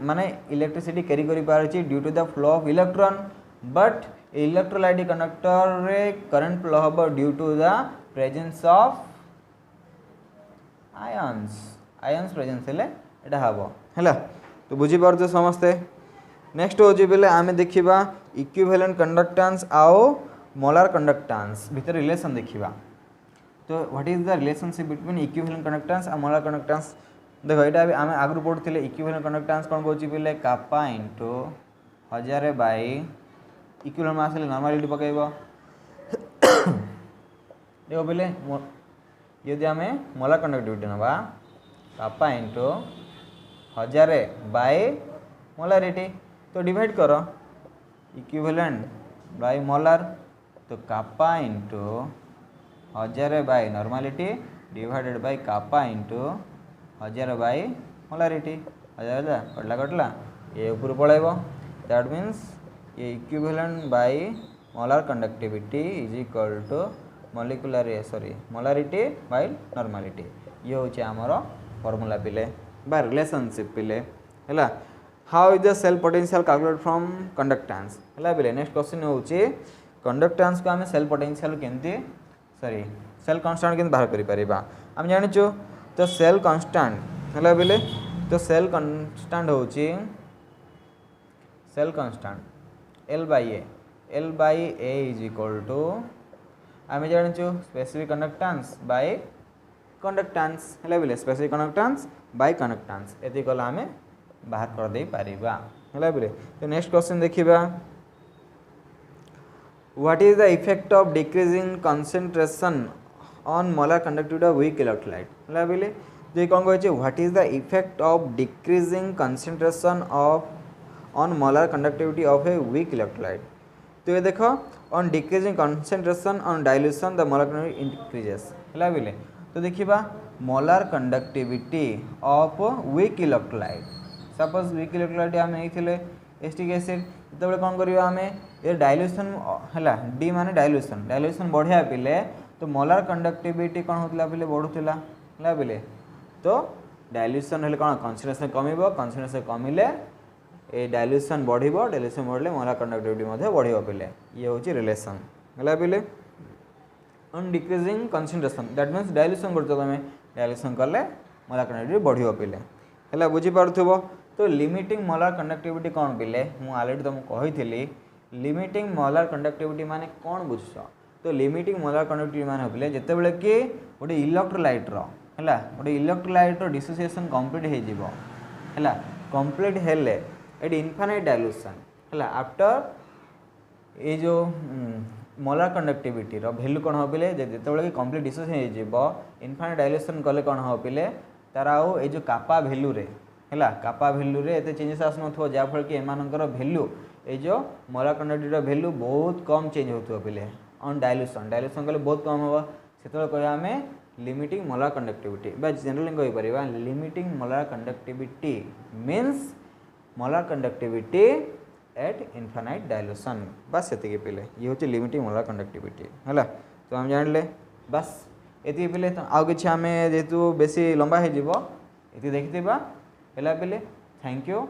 माने इलेक्ट्रिसिटी कैरी करि पारछि due to the flow of electron but electrolytic conductor रे करंट फ्लो हबो due to the presence of ions presence हेले एटा हबो हैला तो बुझी पारछ समस्ते नेक्स्ट हो बोले आम देखा इक्विवेलेंट कंडक्टेंस आओ मोलार कंडक्टेंस भीतर रिलेशन देखा तो what is the relationship between equivalent conductance और मोलार कंडक्टेंस देखो यहाँ आम आगु पढ़ुले इक्विवेलेंट कंडक्टेंस कौन कौन बोले kappa into 1000 by equivalent mass normality पकेब देखो बोले यदि आम मोलार कंडक्टिविटी नवा कापा इंटू 1000 बाई मोलारिटी तो डिवाइड करो इक्विवेलेंट बाय मोलार तो kappa into 1000 by normality divided by kappa into 1000 by molarity 1000 कटला ये ऊपर पड़ेब दैट मीन्स ये equivalent by molar conductivity is equal to molarity by normality ये हूँ आमर फॉर्मूला पिले बा रिलेशनशिप पिले है how is the cell potential calculate from conductance है बोले नेक्स्ट क्वेश्चन होची कंडक्टेंस को आम सेल पोटेंशियल केमती सेल कांस्टेंट केमती बाहर करिपरिबा आम जानिचो तो सेल कांस्टेंट है बोले तो सेल कांस्टेंट होची cell constant L by A is equal to आम जानिचो स्पेसिफिक कंडक्टेंस बाय कंडक्टेंस है बोले स्पेसिफिक कंडक्टेंस बाय कंडक्टेंस एति कला आम बाहर कर दे पारिबा है बोले तो नेक्स्ट क्वेश्चन देखिबा what is the effect of decreasing concentration on molar conductivity of weak electrolyte है बोले जो कौन कहे what is the effect of decreasing concentration of on molar conductivity of a weak electrolyte तो ये देखो on decreasing concentration on dilution the molar conductivity increases है बोले तो देखिबा molar conductivity of weak electrolyte suppose weak electrolyte आम नहीं acetic acid जो कौन करवा आम ये डाइल्यूशन है डी माने डाइल्यूशन बढ़िया पिले तो मोलार कंडक्टिविटी कौन होता पिले बढ़ुला है बोले तो डाइल्यूशन है कौन कन्संट्रेशन कमिबो कन्संट्रेशन कमिले ये डाइल्यूशन बढ़िबो डाइल्यूशन बढ़ले मोलार कंडक्टिविटी बढ़िबो पिले ये हूँ रिलेशन है बोले on decreasing concentration that means dilution कर तुम डाइल्यूशन कले मोलार कंडक्टिविटी बढ़िबो पिले है बुझी पार्थुबो तो लिमिटिंग मोलार कंडक्टिविटी कौन पिले मुझे ऑलरेडी तुमको कही लिमिटिंग मोलार कंडक्टिविटी माने कौन बुझ तो लिमिटिंग मोलार कंडक्टिविटी माने पिले जिते बड़े कि गोटे इलेक्ट्रोलाइट है गोटे इलेक्ट्रोलाइट डिसोसिएशन कंप्लीट है कंप्लीट हेले एट इनफाइनाइट डाइल्यूशन है आफ्टर ये जो मोलार कंडक्टिविटी वैल्यू कौन हो पिले जिते कंप्लीट डिसोसिएशन हो इनफाइनाइट डाइल्यूशन कले कौन हो पिले तार आउ ये जो कापा भैल्यू रे है कापा भैल्यू रे एते चेंजेस आसुन जहाँफल कि एमानकर भैल्यू ये जो मोलार कंडक्टिविटी भैल्यू बहुत कम चेंज होता पिले ऑन डाइल्यूशन कले बहुत कम हम से कह आम लिमिटिंग मोलार कंडक्टिविटी जनरली कहीपर limiting molar conductivity means molar conductivity at infinite dilution बस से पिले ये हूँ लिमिटिंग मोलार कंडक्टिविटी है तो हम जान ले बस ये पिले तो आउ कि आम जेहेतु बेसी लंबा हो ये देखा है पिले थैंक यू।